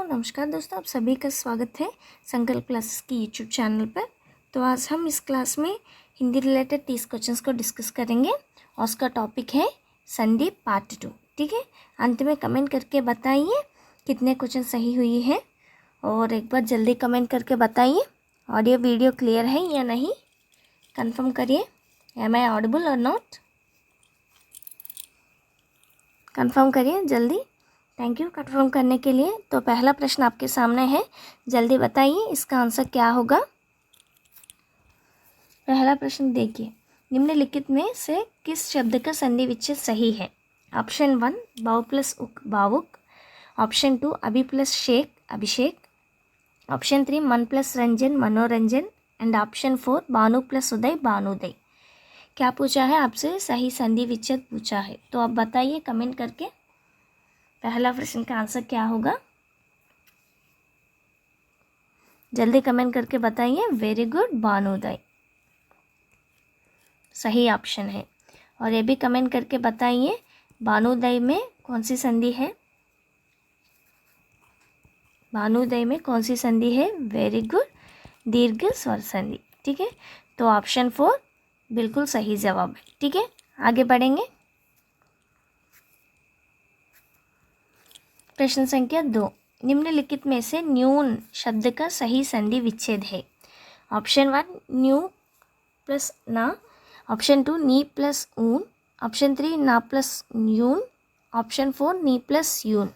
नमस्कार दोस्तों, आप सभी का स्वागत है संकल्प क्लासेस की यूट्यूब चैनल पर। तो आज हम इस क्लास में हिंदी रिलेटेड 30 क्वेश्चंस को डिस्कस करेंगे और उसका टॉपिक है संधि पार्ट 2। ठीक है, अंत में कमेंट करके बताइए कितने क्वेश्चन सही हुई है और एक बार जल्दी कमेंट करके बताइए ऑडियो वीडियो क्लियर है या नहीं, कंफर्म करिए। एम आई ऑडिबल और नॉट, कंफर्म करिए जल्दी। थैंक यू कंफर्म करने के लिए। तो पहला प्रश्न आपके सामने है, जल्दी बताइए इसका आंसर क्या होगा। पहला प्रश्न देखिए, निम्नलिखित में से किस शब्द का संधि विच्छेद सही है। ऑप्शन 1 बाव प्लस उक बावुक, ऑप्शन 2 अभि प्लस शेख अभिषेक, ऑप्शन 3 मन प्लस रंजन मनोरंजन एंड ऑप्शन 4 भानु प्लस उदय भानुदय। क्या पूछा है आपसे, सही संधि विच्छेद पूछा है। तो आप बताइए कमेंट करके पहला प्रश्न का आंसर क्या होगा। जल्दी कमेंट करके बताइए। वेरी गुड, भानुदय सही ऑप्शन है। और ये भी कमेंट करके बताइए भानुदय में कौन सी संधि है। भानुदय में कौन सी संधि है। वेरी गुड, दीर्घ स्वर संधि। ठीक है, तो ऑप्शन 4 बिल्कुल सही जवाब है। ठीक है, आगे बढ़ेंगे। प्रश्न संख्या 2, निम्नलिखित में से न्यून शब्द का सही संधि विच्छेद है। ऑप्शन 1 न्यू प्लस ना, ऑप्शन 2 नी प्लस ऊन, ऑप्शन 3 ना प्लस यून, ऑप्शन 4 नी प्लस यून।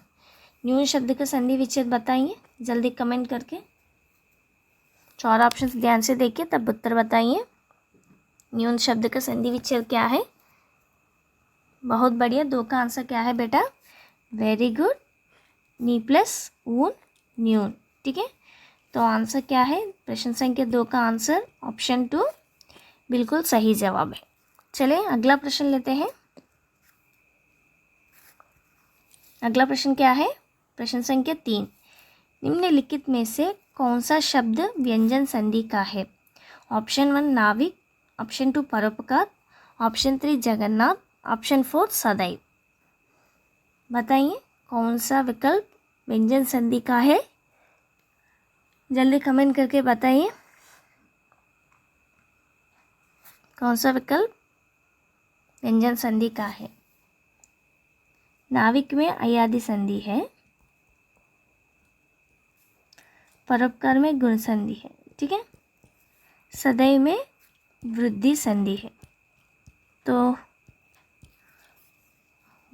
न्यून शब्द का संधि विच्छेद बताइए जल्दी कमेंट करके। 4 ऑप्शन ध्यान से देखिए तब उत्तर बताइए। न्यून शब्द का संधि विच्छेद क्या है। बहुत बढ़िया, 2 का आंसर क्या है बेटा। वेरी गुड, नी प्लस ऊन न्यून। ठीक है, तो आंसर क्या है। प्रश्न संख्या 2 का आंसर ऑप्शन 2 बिल्कुल सही जवाब है। चलिए अगला प्रश्न लेते हैं। अगला प्रश्न क्या है। प्रश्न संख्या 3, निम्नलिखित में से कौन सा शब्द व्यंजन संधि का है। ऑप्शन 1 नाविक, ऑप्शन 2 परोपकार, ऑप्शन 3 जगन्नाथ, ऑप्शन 4 सदैव। बताइए कौन सा विकल्प व्यंजन संधि का है। जल्दी कमेंट करके बताइए कौन सा विकल्प व्यंजन संधि का है। नाविक में अयादि संधि है, परोपकार में गुण संधि है। ठीक है, सदैव में वृद्धि संधि है। तो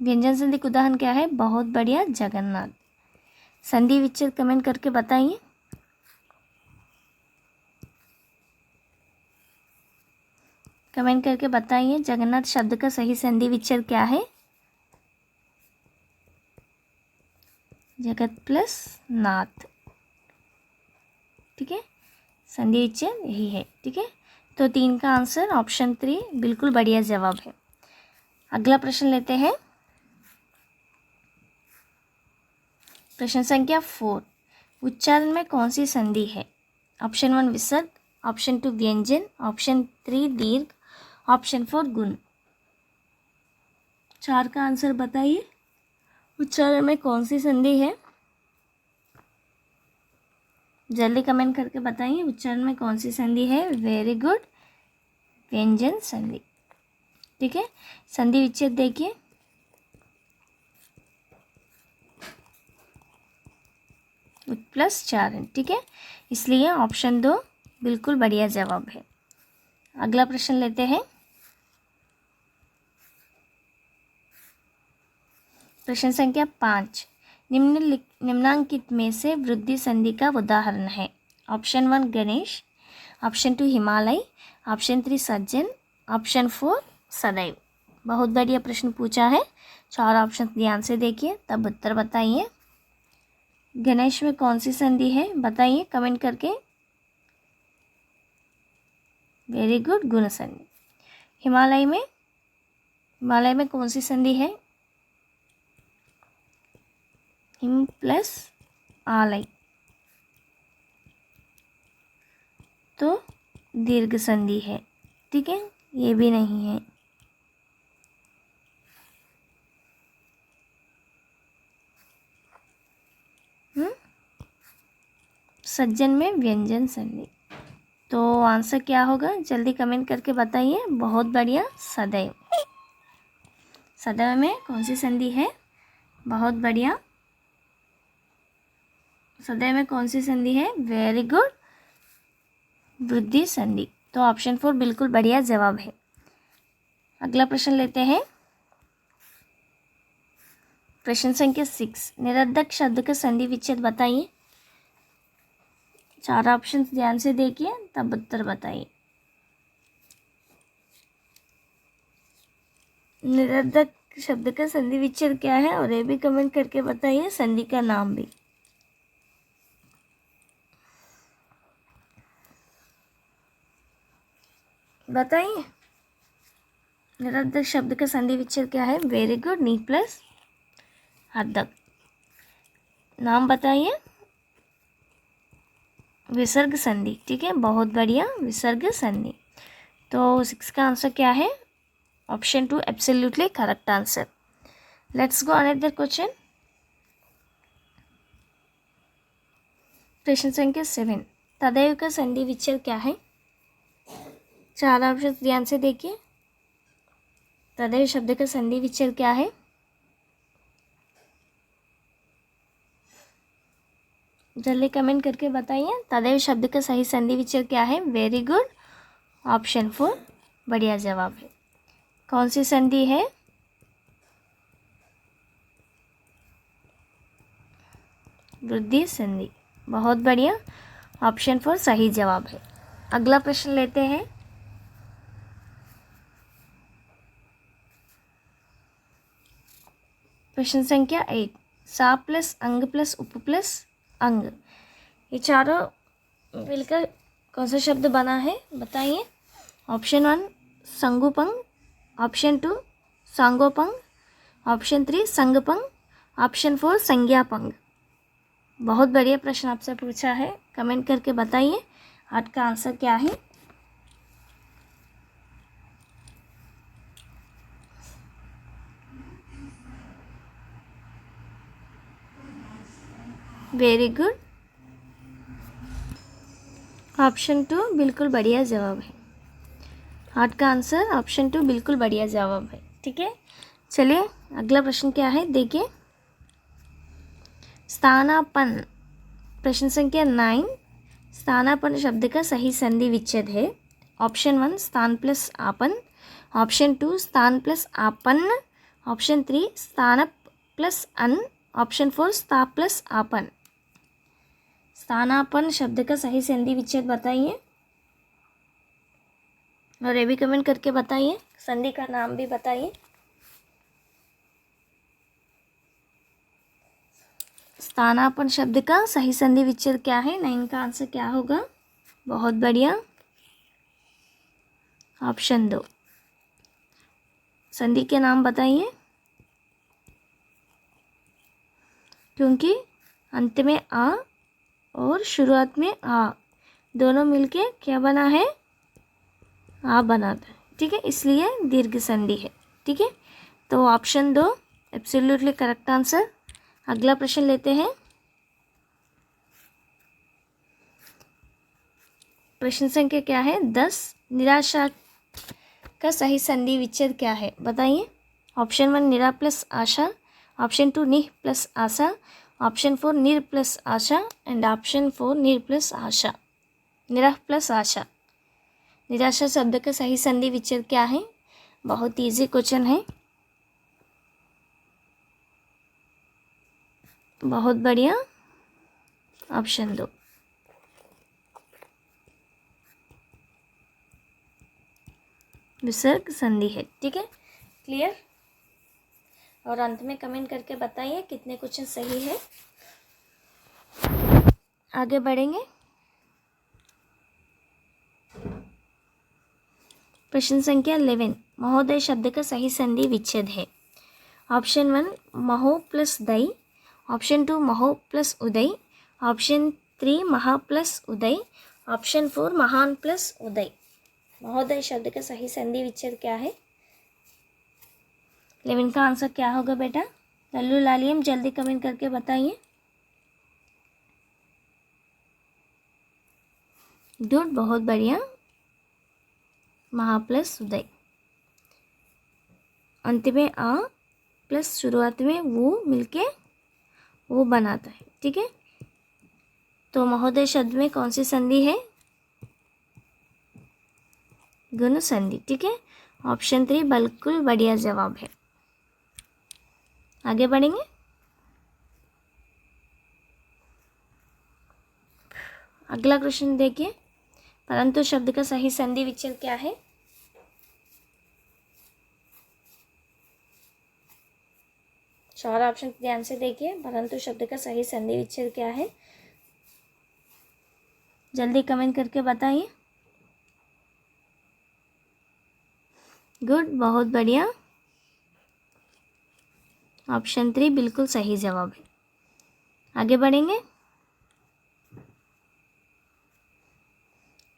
व्यंजन संधि का उदाहरण क्या है। बहुत बढ़िया, जगन्नाथ। संधि विच्छेद कमेंट करके बताइए। कमेंट करके बताइए जगन्नाथ शब्द का सही संधि विच्छेद क्या है। जगत प्लस नाथ। ठीक है, संधि विच्छेद यही है। ठीक है, तो 3 का आंसर ऑप्शन 3 बिल्कुल बढ़िया जवाब है। अगला प्रश्न लेते हैं। प्रश्न संख्या 4, उच्चारण में कौन सी संधि है। ऑप्शन 1 विसर्ग, ऑप्शन 2 व्यंजन, ऑप्शन 3 दीर्घ, ऑप्शन 4 गुण। 4 का आंसर बताइए। उच्चारण में कौन सी संधि है। जल्दी कमेंट करके बताइए उच्चारण में कौन सी संधि है। वेरी गुड, व्यंजन संधि। ठीक है, संधि विच्छेद देखिए। प्लस 4 ठीक है, इसलिए ऑप्शन 2 बिल्कुल बढ़िया जवाब है। अगला प्रश्न लेते हैं। प्रश्न संख्या 5, निम्नांकित में से वृद्धि संधि का उदाहरण है। Option 1 Ganesh, option 2 Himalaya, option 3 सज्जन, ऑप्शन 4 सदैव। बहुत बढ़िया प्रश्न पूछा है। 4 ऑप्शन ध्यान से देखिए तब उत्तर बताइए। गणेश में कौन सी संधि है बताइए कमेंट करके। वेरी गुड, गुण संधि। हिमालय में कौन सी संधि है। हिम प्लस आलय, तो दीर्घ संधि है। ठीक है, ये भी नहीं है। सज्जन में व्यंजन संधि। तो आंसर क्या होगा, जल्दी कमेंट करके बताइए। बहुत बढ़िया, सदैव। सदैव में कौन सी संधि है? बहुत बढ़िया, सदैव में कौन सी संधि है? वेरी गुड, वृद्धि संधि। तो ऑप्शन 4 बिल्कुल बढ़िया जवाब है। अगला प्रश्न लेते हैं। प्रश्न संख्या 6, निरर्धक शब्द का संधि विच्छेद बताइए। 4 ऑप्शन ध्यान से देखिए, तब उत्तर बताइए। निरर्धक शब्द का संधि विच्छेद क्या है, और ये भी कमेंट करके बताइए, संधि का नाम भी। बताइए, निरर्धक शब्द का संधि विच्छेद क्या है? वेरी गुड, नी प्लस अर्धक। नाम बताइए। विसर्ग संधि, ठीक है, बहुत बढ़िया, विसर्ग संधि। तो 6 का आंसर क्या है? Option 2 absolutely correct answer. Let's go another question. प्रश्न संख्या 7, तदेव का संधि विच्छेद क्या है? 4 ऑप्शन ध्यान से देखिए। तदेव शब्द का संधि विच्छेद क्या है? जल्दी कमेंट करके बताइए, तदेव शब्द का सही संधि विच्छेद क्या है? वेरी गुड, ऑप्शन 4 बढ़िया जवाब है। कौन सी संधि है? वृद्धि संधि, बहुत बढ़िया, ऑप्शन 4 सही जवाब है। अगला प्रश्न लेते हैं। प्रश्न संख्या 8, सा प्लस अंग प्लस उप प्लस अंग, ये चारों मिलकर कौन सा शब्द बना है? बताइए। ऑप्शन 1 संगोपंग, ऑप्शन 2 सांगोपंग, ऑप्शन 3 संगपंग, ऑप्शन 4 संज्ञापंग। बहुत बढ़िया प्रश्न आपसे पूछा है, कमेंट करके बताइए 8 का आंसर क्या है। वेरी गुड, ऑप्शन 2 बिल्कुल बढ़िया जवाब है। 8 का आंसर ऑप्शन 2 बिल्कुल बढ़िया जवाब है, ठीक है। चलिए अगला प्रश्न क्या है, देखिए। स्थानापन्न, प्रश्न संख्या 9, स्थानापन्न शब्द का सही संधि विच्छेद है। ऑप्शन 1 स्थान प्लस आपन, ऑप्शन 2 स्थान प्लस आपन्न, ऑप्शन 3 स्थानप प्लस अन, ऑप्शन 4 स्था प्लस आपन। स्थानापन्न शब्द का सही संधि विच्छेद बताइए, और ये भी कमेंट करके बताइए, संधि का नाम भी बताइए। स्थानापन्न शब्द का सही संधि विच्छेद क्या है? 9 का आंसर क्या होगा? बहुत बढ़िया, ऑप्शन 2। संधि के नाम बताइए। क्योंकि अंत में आ और शुरुआत में आ दोनों मिलके क्या बना है? आ बनाता है, ठीक है, इसलिए दीर्घ संधि है, ठीक है। तो ऑप्शन 2 एब्सोल्युटली करेक्ट आंसर। अगला प्रश्न लेते हैं। प्रश्न संख्या क्या है? 10, निराशा का सही संधि विच्छेद क्या है? बताइए। ऑप्शन 1 निरा प्लस आशा, ऑप्शन 2 निह प्लस आशा, ऑप्शन 4 निर प्लस आशा एंड ऑप्शन 4 निर प्लस आशा, निरह प्लस आशा। निराशा शब्द का सही संधि विच्छेद क्या है? बहुत इजी क्वेश्चन है, बहुत बढ़िया, ऑप्शन 2। विसर्ग संधि है, ठीक है, क्लियर। और अंत में कमेंट करके बताइए कितने क्वेश्चन सही है। आगे बढ़ेंगे। प्रश्न संख्या 11, महोदय शब्द का सही संधि विच्छेद है। ऑप्शन 1 महो प्लस दई, ऑप्शन 2 महो प्लस उदय, ऑप्शन 3 महा प्लस उदय, ऑप्शन 4 महान प्लस उदय। महोदय शब्द का सही संधि विच्छेद क्या है? 11 का आंसर क्या होगा बेटा? लल्लू लालियम जल्दी कमेंट करके बताइए। गुड, बहुत बढ़िया। महा प्लस उदय, अंत में आ प्लस शुरुआत में वो मिलके वो बनाता है। ठीक है, तो महोदय शब्द में कौन सी संधि है? गुण संधि। ठीक है, ऑप्शन 3 बिल्कुल बढ़िया जवाब है। आगे बढ़ेंगे। अगला क्वेश्चन देखिए, परंतु शब्द का सही संधि विच्छेद क्या है? चार ऑप्शन ध्यान से देखिए, परंतु शब्द का सही संधि विच्छेद क्या है? जल्दी कमेंट करके बताइए। गुड, बहुत बढ़िया। ऑप्शन 3 बिल्कुल सही जवाब है। आगे बढ़ेंगे।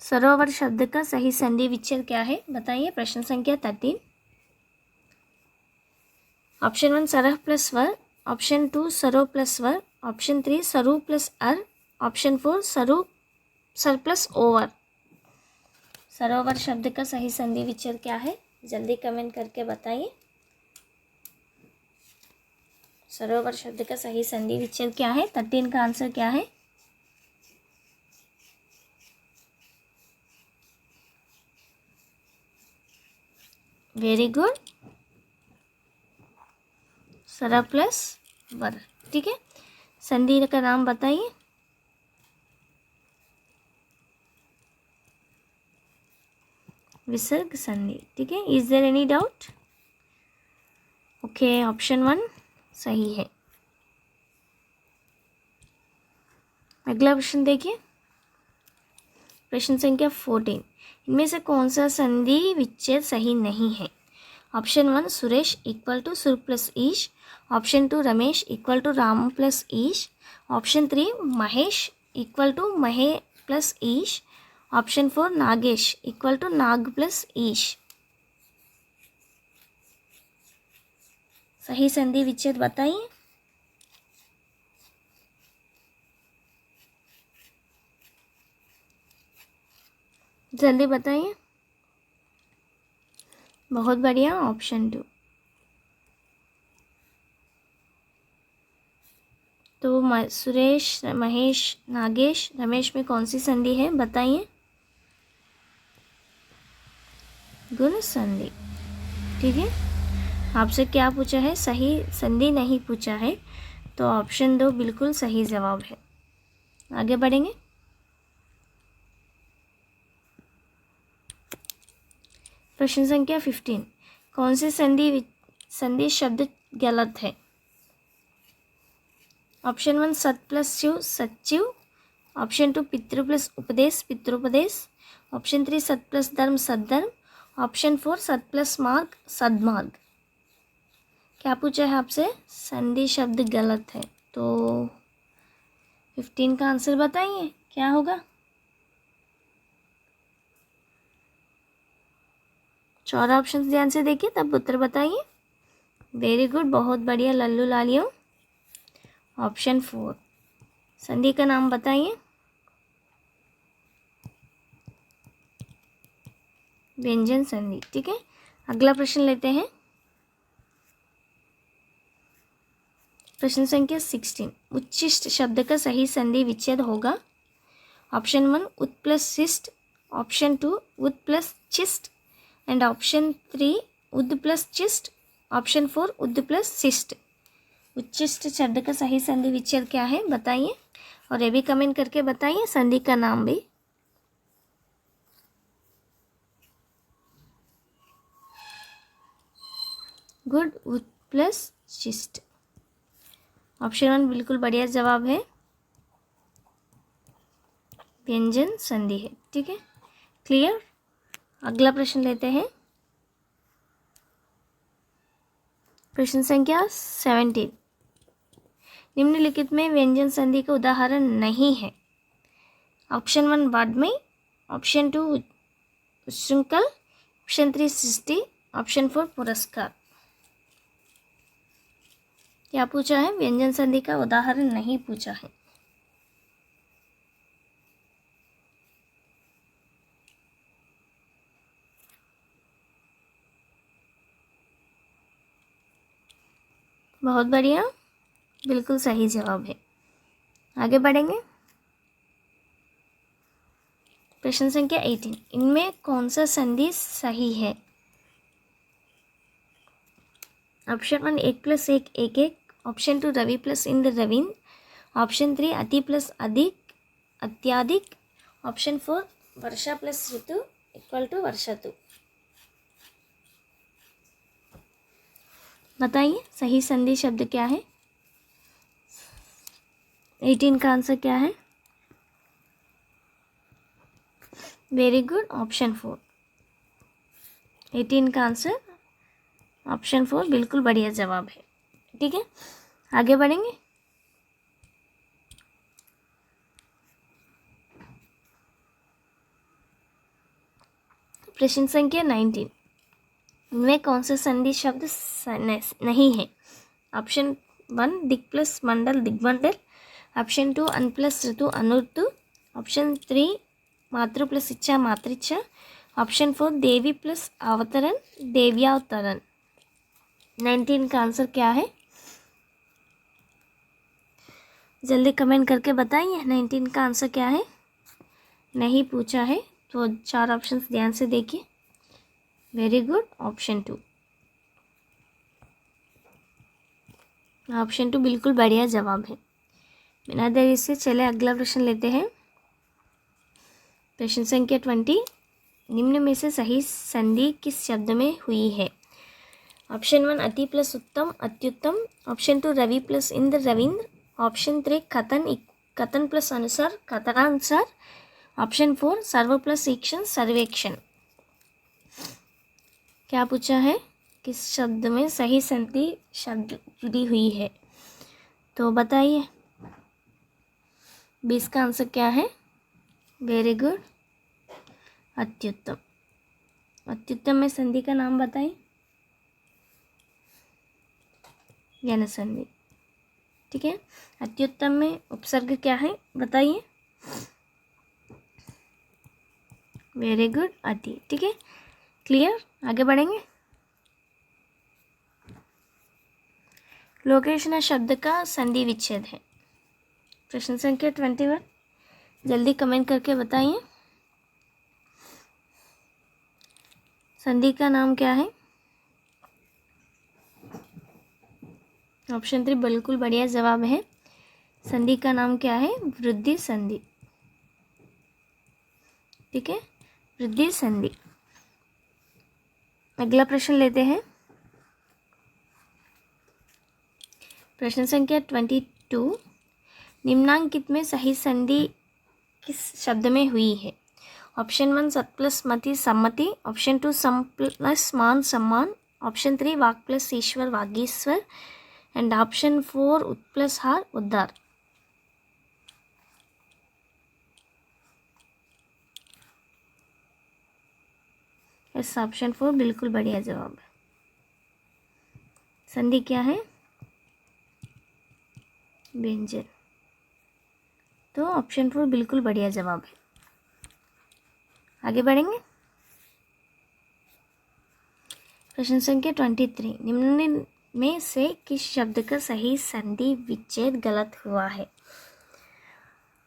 सरोवर शब्द का सही संधि विच्छेद क्या है? बताइए। प्रश्न संख्या 13। ऑप्शन 1 सरह प्लस वर, ऑप्शन 2 सरो प्लस वर, ऑप्शन 3 सरु प्लस अर, ऑप्शन 4 सर प्लस ओवर। सरोवर शब्द का सही संधि विच्छेद क्या है? जल्दी कमेंट करके बताइए। सरोवर शब्द का सही संधि विच्छेद क्या है? 13 का आंसर क्या है? वेरी गुड, सरा प्लस वर। ठीक है, संधि का नाम बताइए। विसर्ग संधि। ठीक है, is there any doubt? Okay, option 1 सही है। अगला प्रश्न देखिए, प्रश्न संख्या 14। इनमें से कौन सा संधि विच्छेद सही नहीं है? ऑप्शन 1 सुरेश इक्वल टू सुर प्लस ईश, ऑप्शन 2 रमेश इक्वल टू राम प्लस ईश, ऑप्शन 3 महेश इक्वल टू महे प्लस ईश, ऑप्शन 4 नागेश इक्वल टू नाग प्लस ईश। सही संधि विच्छेद बताइए। जल्दी बताइए। बहुत बढ़िया, ऑप्शन 2। तो सुरेश, महेश, नागेश, रमेश में कौन सी संधि है? बताइए। गुण संधि। ठीक है, आपसे क्या पूछा है? सही संधि नहीं पूछा है, तो ऑप्शन 2 बिल्कुल सही जवाब है। आगे बढ़ेंगे। प्रश्न संख्या 15। कौन सी संधि शब्द गलत है? ऑप्शन 1 सत प्लस शिव सचिव, ऑप्शन 2 पितृ प्लस उपदेश पितृपदेश, ऑप्शन 3 सत प्लस धर्म सद्धर्म, ऑप्शन 4 सत प्लस मार्ग सद्मार्ग। क्या पूछा है आपसे? संधि शब्द गलत है, तो 15 का आंसर बताइए क्या होगा? चार ऑप्शन ध्यान से देखिए, तब उत्तर बताइए। वेरी गुड, बहुत बढ़िया लल्लू लालियों। ऑप्शन 4। संधि का नाम बताइए। व्यंजन संधि। ठीक है, अगला प्रश्न लेते हैं। प्रश्न संख्या 16। उच्छिष्ट शब्द का सही संधि विच्छेद होगा। ऑप्शन 1 उत प्लस शिष्ट, ऑप्शन 2 उत plus चिष्ट, and option 3 ud plus चिष्ट, option 4 ud plus शिष्ट। उच्छिष्ट शब्द का सही संधि विच्छेद क्या है? बताइए, और ये भी कमेंट करके बताइए संधि का नाम भी। गुड, उत प्लस शिष्ट। ऑप्शन 1 बिल्कुल बढ़िया जवाब है, व्यंजन संधि है। ठीक है, क्लियर। अगला प्रश्न लेते हैं। प्रश्न संख्या 17। निम्नलिखित में व्यंजन संधि का उदाहरण नहीं है। ऑप्शन 1 वाड्मय, ऑप्शन 2 उच्छृंखल, ऑप्शन 3 सृष्टि, ऑप्शन 4 पुरस्कार। क्या पूछा है? व्यंजन संधि का उदाहरण नहीं पूछा है। बहुत बढ़िया, बिल्कुल सही जवाब है। आगे बढ़ेंगे। प्रश्न संख्या 18, इनमें कौन सा संधि सही है? ऑप्शन 1 1 प्लस 1 1 1, ऑप्शन 2 रवि प्लस इंद्र रविंद्र, ऑप्शन 3 अति प्लस अधिक अत्याधिक, ऑप्शन 4 वर्षा प्लस ऋतु इक्वल टू वर्षतु। बताइए सही संधि शब्द क्या है? 18 का आंसर क्या है? Very good, option 4। 18 का आंसर ऑप्शन 4 बिल्कुल बढ़िया जवाब है। ठीक है, आगे बढ़ेंगे। प्रश्न संख्या 19, इनमें कौन सा संधि शब्द नहीं है? ऑप्शन 1 दिक प्लस मंडल दिग्मंडल, ऑप्शन 2 अन प्लस ऋतु अनुऋतु, ऑप्शन 3 मातृ प्लस इच्छा मातृच्छा, ऑप्शन 4 देवी प्लस अवतरण देव्यावतरण। 19 का आंसर क्या है? जल्दी कमेंट करके बताइए 19 का आंसर क्या है। नहीं पूछा है तो 4 ऑप्शंस ध्यान से देखिए। Very good, option 2। ऑप्शन 2 बिल्कुल बढ़िया जवाब है। बिना देरी से चले अगला प्रश्न लेते हैं। प्रश्न संख्या 20, निम्न में से सही संधि किस शब्द में हुई है? ऑप्शन 1 अति प्लस उत्तम अत्युत्तम, ऑप्शन 2 रवि प्लस इंद्र रविंद्र, ऑप्शन 3 कथन प्लस अनुसार कथनानुसार, ऑप्शन 4 सर्व प्लस ईक्षण सर्वेक्षण। क्या पूछा है? किस शब्द में सही संधि शब्द जुड़ी हुई है? तो बताइए 20 का आंसर क्या है? Very good, अत्युत्तम। अत्युत्तम में संधि का नाम बताइए। यन संधि। ठीक है, अत्युत्तम में उपसर्ग क्या है बताइए। वेरी गुड, अति। ठीक है, क्लियर, आगे बढ़ेंगे। लोकेशन शब्द का संधि विच्छेद है। प्रश्न संख्या 21, जल्दी कमेंट करके बताइए संधि का नाम क्या है। ऑप्शन 3 बिल्कुल बढ़िया जवाब है। संधि का नाम क्या है? वृद्धि संधि। ठीक है, वृद्धि संधि। अगला प्रश्न लेते हैं। प्रश्न संख्या 22, निम्नांकित में सही संधि किस शब्द में हुई है? ऑप्शन 1 सत प्लस मति सम्मति, ऑप्शन 2 सम प्लस मान सम्मान, option 3 walk plus Ishwar Vagishwar, and option 4 उत प्लस हार उद्धार। यस, ऑप्शन 4 बिल्कुल बढ़िया जवाब है। संधि क्या है? व्यंजन। तो ऑप्शन 4 बिल्कुल बढ़िया जवाब है। आगे बढ़ेंगे। प्रश्न संख्या 23, निम्न में से किस शब्द का सही संधि विच्छेद गलत हुआ है?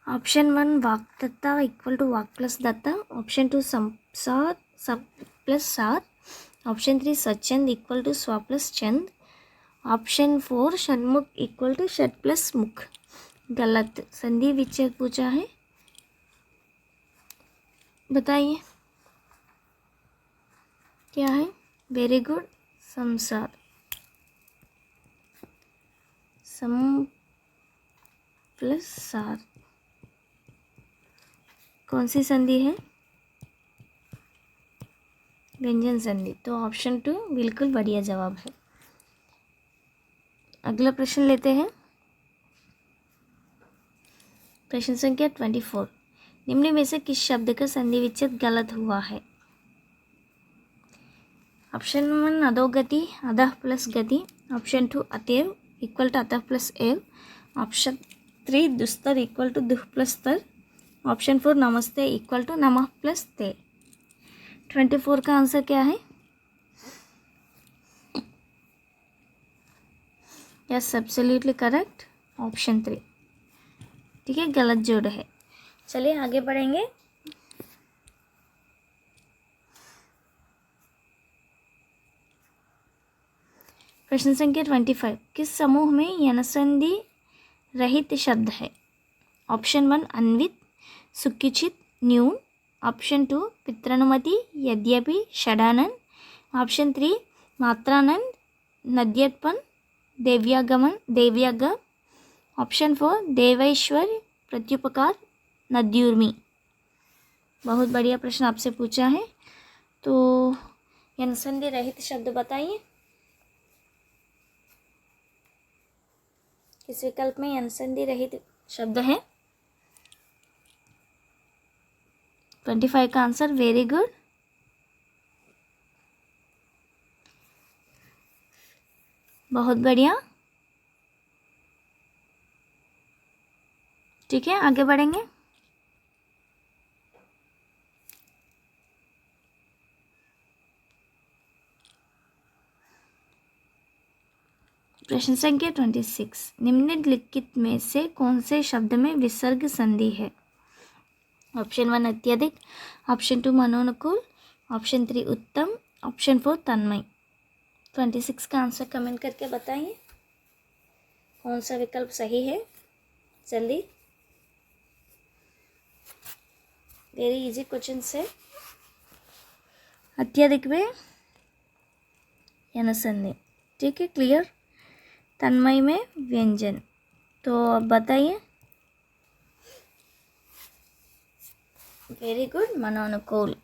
ऑप्शन 1 वाक्दत्ता इक्वल टू वाक प्लस दत्ता, ऑप्शन 2 संसार सब प्लस सार, ऑप्शन 3 सचंद इक्वल टू स्व प्लस चंद, ऑप्शन 4 षण्मुख इक्वल टू षट प्लस मुख। गलत संधि विच्छेद पूछा है, बताइए क्या है? वेरी गुड, संसार। सम प्लस सार कौन सी संधि है? व्यंजन संधि। तो ऑप्शन 2 बिल्कुल बढ़िया जवाब है। अगला प्रश्न लेते हैं। प्रश्न संख्या 24, निम्न में से किस शब्द का संधि विच्छेद गलत हुआ है? ऑप्शन 1 अधोगति अधः प्लस गति, ऑप्शन 2 अतएव इक्वल टू अतः प्लस एव, ऑप्शन 3 दुस्तर इक्वल टू दुह प्लस तर, ऑप्शन 4 नमस्ते इक्वल टू नमः प्लस ते। 24 का आंसर क्या है? Yes, absolutely correct, option 3। ठीक है, गलत जोड़ है। चलिए आगे बढ़ेंगे। प्रश्न संख्या 25, किस समूह में यनसंधि रहित शब्द है? ऑप्शन 1 अन्वित, सुकिचित, न्यून। ऑप्शन 2 पित्रानुमति, यद्यपि, षडानन। ऑप्शन 3 मात्रानंद, नद्यत्पन, देव्यागमन, देव्याग। ऑप्शन 4 देवैश्वर्य, प्रत्युपकार, नद्युर्मी। बहुत बढ़िया प्रश्न आपसे पूछा है। तो यनसंधि रहित शब्द बताइए, किस विकल्प में यनसंधि रहित शब्द है? 25 का आंसर, वेरी गुड। बहुत बढ़िया। ठीक है, आगे बढ़ेंगे। प्रश्न संख्या 26, निम्नलिखित में से कौन से शब्द में विसर्ग संधि है? ऑप्शन 1 अत्यधिक, ऑप्शन 2 मनोनुकूल, ऑप्शन 3 उत्तम, ऑप्शन 4 तन्मय। 26 का आंसर कमेंट करके बताइए, कौन सा विकल्प सही है? जल्दी, वेरी इजी क्वेश्चन है। अत्यधिक में यनसंधि, ठीक है, क्लियर। तन्मय में व्यंजन। तो अब बताइए, वेरी गुड, मनोनुकूल।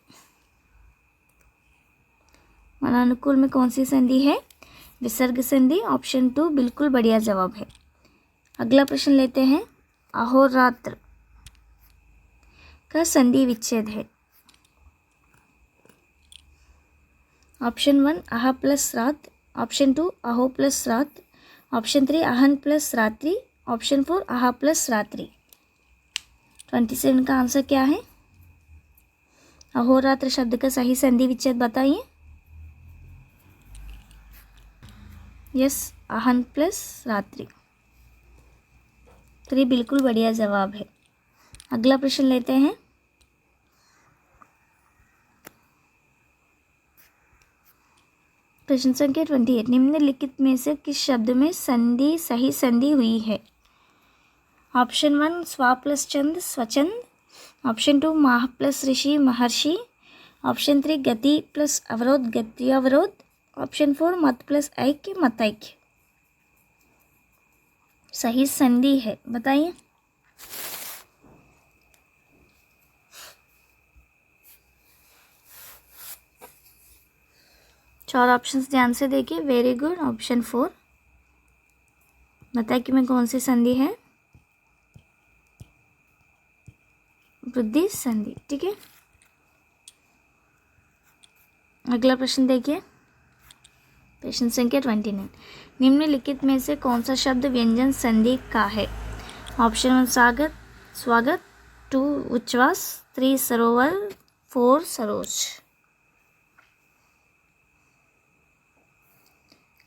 मनोनुकूल में कौन सी संधि है? विसर्ग संधि। ऑप्शन 2 बिल्कुल बढ़िया जवाब है। अगला प्रश्न लेते हैं। अहोरात्र का संधि विच्छेद है? ऑप्शन 1 अह प्लस रात, ऑप्शन 2 अहो प्लस रात, ऑप्शन 3 अहन प्लस रात्रि, ऑप्शन 4 अह प्लस रात्रि। 27 का आंसर क्या है? अहोरात्र शब्द का सही संधि विच्छेद बताइए। यस, अहन प्लस रात्रि। 3 बिल्कुल बढ़िया जवाब है। अगला प्रश्न लेते हैं। प्रश्न संख्या 28, निम्नलिखित में से किस शब्द में संधि सही संधि हुई है? ऑप्शन 1 स्वा प्लस चंद, स्वचंद, ऑप्शन 2 माह प्लस ऋषि, महर्षि, ऑप्शन 3 गति प्लस अवरोध, गति अवरोध, ऑप्शन 4 मत प्लस ऐक्य, मत ऐक्य। सही संधि है, बताइए। चार ऑप्शंस ध्यान से देखिए, वेरी गुड। ऑप्शन 4 बताइए कि में कौन सी संधि है? वृद्धि संधि, ठीक है। अगला प्रश्न देखिए, प्रश्न संख्या 29, निम्नलिखित में से कौन सा शब्द व्यंजन संधि का है? ऑप्शन 1 स्वागत, स्वागत, 2 उच्छ्वास, 3 सरोवर, 4 सरोज।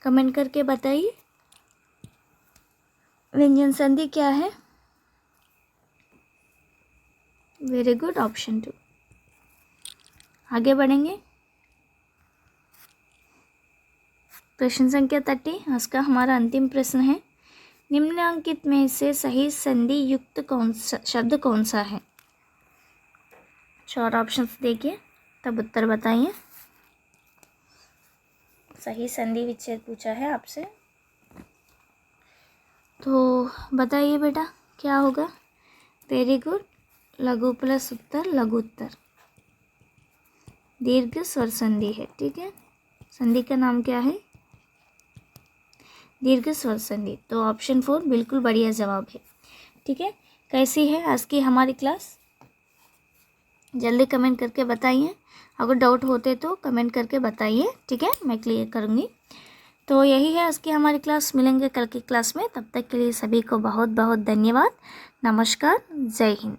कमेंट करके बताइए, व्यंजन संधि क्या है? Very good, option 2। आगे बढ़ेंगे। प्रश्न संख्या 30, आज का हमारा अंतिम प्रश्न है। निम्नलिखित में से सही संधि युक्त शब्द कौन सा है? 4 ऑप्शंस देखिए, तब उत्तर बताइए। सही संधि विच्छेद पूछा है आपसे, तो बताइए बेटा क्या होगा? वेरी गुड, लघु प्लस उत्तर, लघु उत्तर। दीर्घ स्वर संधि है, ठीक है। संधि का नाम क्या है? दीर्घ स्वर संधि। तो ऑप्शन 4 बिल्कुल बढ़िया जवाब है, ठीक है। कैसी है आज की हमारी क्लास? जल्दी कमेंट करके बताइए। अगर डाउट होते तो कमेंट करके बताइए, ठीक है, मैं क्लियर करूँगी। तो यही है आज की हमारी क्लास। मिलेंगे कल की क्लास में, तब तक के लिए सभी को बहुत बहुत धन्यवाद। नमस्कार, जय हिंद।